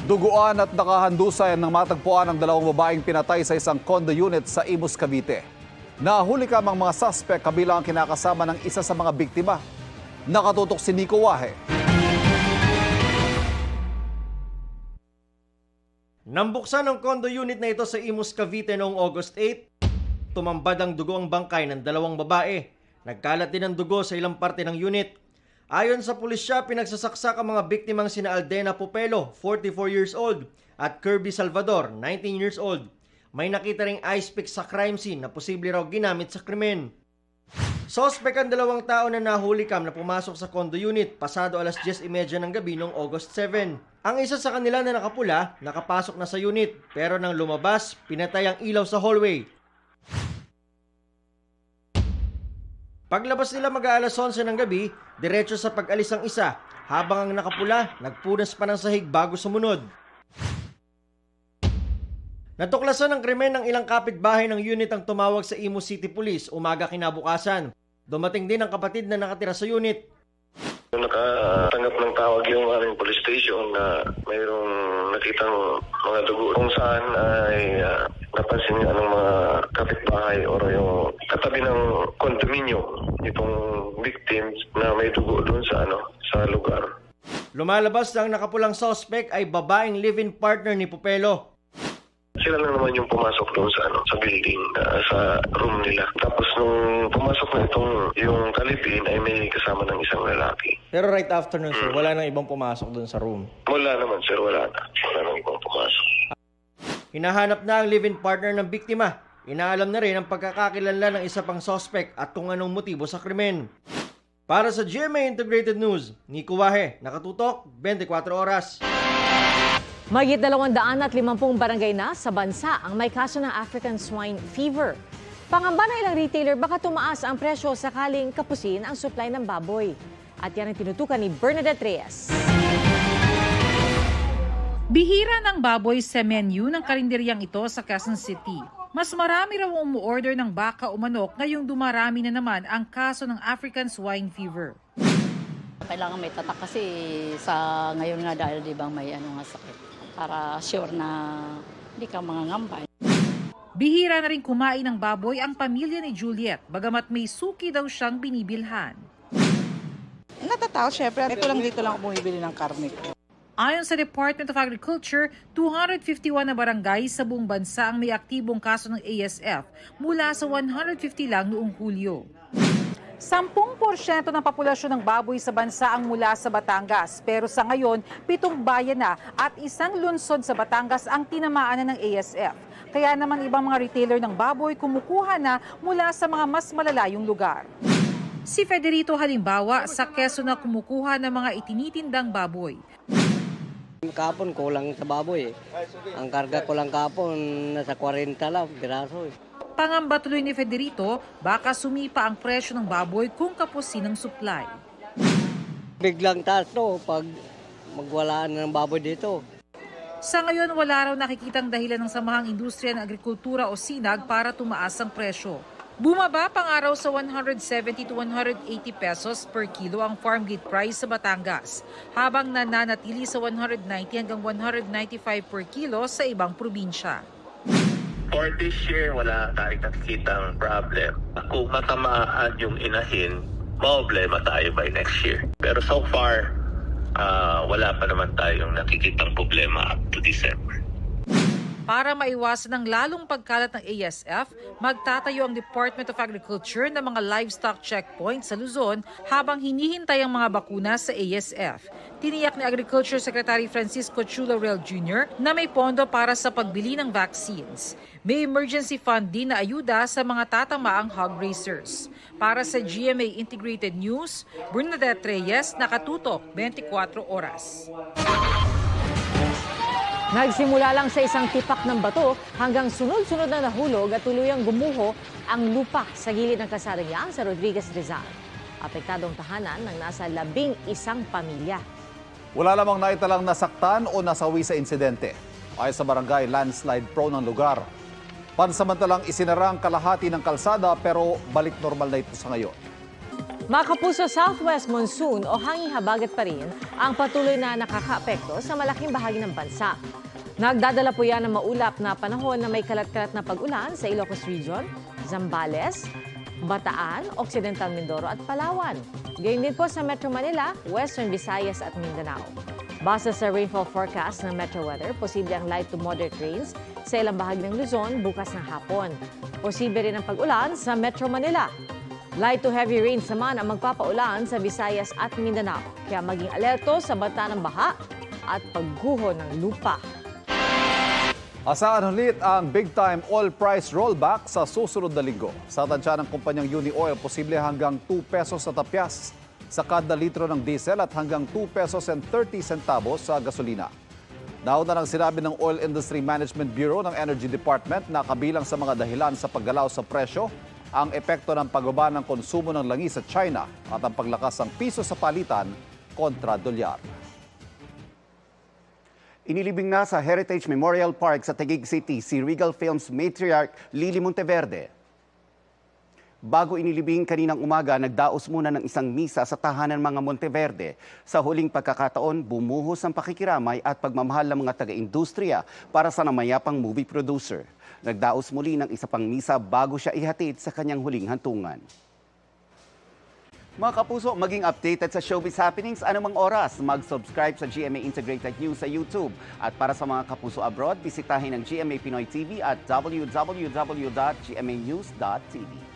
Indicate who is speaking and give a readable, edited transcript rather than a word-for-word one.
Speaker 1: Duguan at nakahandusay ng matagpuan ng dalawang babaeng pinatay sa isang condo unit sa Imus, Cavite. Nahuli kamang mga suspect kabilang ang kinakasama ng isa sa mga biktima. Nakatutok si Nico Wahe.
Speaker 2: Nambuksan ang condo unit na ito sa Imus, Cavite noong August 8. Tumambad ang dugo ang bangkay ng dalawang babae. Nagkalat din ang dugo sa ilang parte ng unit. Ayon sa pulisya, pinagsasaksak ang mga biktimang sina Aldena Popelo, 44 years old, at Kirby Salvador, 19 years old. May nakita ring ice pick sa crime scene na posible raw ginamit sa krimen. Suspect ang dalawang tao na nahuli na pumasok sa condo unit pasado alas 10:30 ng gabi noong August 7. Ang isa sa kanila na nakapula, nakapasok na sa unit, pero nang lumabas, pinatay ang ilaw sa hallway. Paglabas nila mag-aalas 11 ng gabi, diretso sa pag-alis ang isa, habang ang nakapula, nagpunas pa ng sahig bago sumunod. Natuklasan ng krimen ng ilang kapitbahay ng unit ang tumawag sa Imus City Police umaga kinabukasan. Dumating din ang kapatid na nakatira sa unit.
Speaker 3: Nakatanggap ng tawag yung aming police station na mayroong nakitang mga dugo kung saan ay napansin nga ng mga kapitbahay o yung katabi ng condominium itong victims na may dugo doon sa lugar.
Speaker 2: Lumalabas na ang nakapulang suspect ay babaeng live-in partner ni Popelo.
Speaker 3: Sila lang naman yung pumasok doon sa building, sa room nila. Tapos nung pumasok na yung kalipin ay may kasama ng isang lalaki.
Speaker 2: Pero right after nun, sir, wala nang ibang pumasok doon sa room?
Speaker 3: Wala naman, sir. Wala na. Wala nang ibang pumasok.
Speaker 2: Hinahanap na ang live-in partner ng biktima. Inaalam na rin ang pagkakakilanlan ng isa pang suspect at kung anong motibo sa krimen. Para sa GMA Integrated News, Nico Wahe, nakatutok, 24 oras.
Speaker 4: Mahigit 250 barangay na sa bansa ang may kaso ng African Swine Fever. Pangamba na ilang retailer baka tumaas ang presyo sakaling kapusin ang supply ng baboy. At yan ang tinutukan ni Bernadette Reyes.
Speaker 5: Bihira ng baboy sa menu ng karinderyang ito sa Quezon City. Mas marami raw umu-order ng baka o manok ngayong dumarami na naman ang kaso ng African Swine Fever.
Speaker 6: Kailangan may tatak kasi sa ngayon nga dahil di ba may sakit. Para sure na hindi ka mangangamba.
Speaker 5: Bihira na rin kumain ng baboy ang pamilya ni Juliet, bagamat may suki daw siyang binibilhan.
Speaker 7: Natatakot syempre. Dito lang ako bumibili ng karne ko.
Speaker 5: Ayon sa Department of Agriculture, 251 na barangay sa buong bansa ang may aktibong kaso ng ASF mula sa 150 lang noong Hulyo. 10% ng populasyon ng baboy sa bansa ang mula sa Batangas. Pero sa ngayon, 7 bayan na at 1 lungsod sa Batangas ang tinamaan na ng ASF. Kaya naman ibang mga retailer ng baboy kumukuha na mula sa mga mas malalayong lugar. Si Federito halimbawa sa Quezon na kumukuha ng mga itinitindang baboy.
Speaker 8: Kapon kulang sa baboy. Ang karga ko lang kapon nasa 40 lang, piraso.
Speaker 5: Pangamba tuloy ni Federito, baka sumipa ang presyo ng baboy kung kapusin ng supply.
Speaker 8: Biglang taas to pag magwalaan ng baboy dito.
Speaker 5: Sa ngayon, wala raw nakikitang dahilan ng Samahang Industriya ng Agrikultura o SINAG para tumaas ang presyo. Bumaba pang araw sa 170 to 180 pesos per kilo ang farm gate price sa Batangas, habang nananatili sa 190 hanggang 195 per kilo sa ibang probinsya.
Speaker 9: For this year, wala tayong nakikitang problem. Kung matamaan yung inahin, problema tayo by next year. Pero so far, wala pa naman tayong nakikitang problema up to December.
Speaker 5: Para maiwasan ang lalong pagkalat ng ASF, magtatayo ang Department of Agriculture ng mga livestock checkpoints sa Luzon habang hinihintay ang mga bakuna sa ASF. Tiniyak ni Agriculture Secretary Francisco Chula-Real Jr. na may pondo para sa pagbili ng vaccines. May emergency fund din na ayuda sa mga tatamaang hog raisers. Para sa GMA Integrated News, Bernadette Reyes, nakatutok 24 oras.
Speaker 4: Nagsimula lang sa isang tipak ng bato hanggang sunod-sunod na nahulog at tuluyang gumuho ang lupa sa gilid ng kasadang yan sa Rodriguez Rizal. Apektadong tahanan ng nasa 11 pamilya.
Speaker 1: Wala lamang naitalang nasaktan o nasawi sa insidente. Ayon sa barangay, landslide prone ang lugar. Pansamantalang isinara ang kalahati ng kalsada pero balik normal na ito sa ngayon.
Speaker 4: Mga kapuso, southwest monsoon o hanging habagat pa rin ang patuloy na nakakaapekto sa malaking bahagi ng bansa. Nagdadala po yan ng maulap na panahon na may kalat-kalat na pag-ulan sa Ilocos Region, Zambales, Bataan, Occidental Mindoro at Palawan. Gayon din po sa Metro Manila, Western Visayas at Mindanao. Base sa rainfall forecast ng Metro Weather, posible ang light to moderate rains sa ilang bahagi ng Luzon bukas ng hapon. Posible rin ang pag-ulan sa Metro Manila. Light to heavy rains naman ang magpapaulan sa Visayas at Mindanao. Kaya maging alerto sa banta ng baha at pagguho ng lupa.
Speaker 1: Asahan ulit ang big-time oil price rollback sa susunod na linggo. Sa tansya ng kumpanyang Uni Oil, posible hanggang 2 pesos na tapyas sa kada litro ng diesel at hanggang 2 pesos and 30 centavos sa gasolina. Nauna nang sinabi ng Oil Industry Management Bureau ng Energy Department na kabilang sa mga dahilan sa paggalaw sa presyo ang epekto ng pagbaba ng konsumo ng langis sa China at ang paglakas ng piso sa palitan kontra dolyar.
Speaker 10: Inilibing na sa Heritage Memorial Park sa Taguig City si Regal Films matriarch Lily Monteverde. Bago inilibing kaninang umaga, nagdaos muna ng isang misa sa tahanan mga Monteverde. Sa huling pagkakataon, bumuhos ang pakikiramay at pagmamahal ng mga taga-industriya para sa namayapang movie producer. Nagdaos muli ng isa pang misa bago siya ihatid sa kanyang huling hantungan. Mga kapuso, maging updated sa showbiz happenings anumang oras. Mag-subscribe sa GMA Integrated News sa YouTube. At para sa mga kapuso abroad, bisitahin ang GMA Pinoy TV at www.gmanews.tv.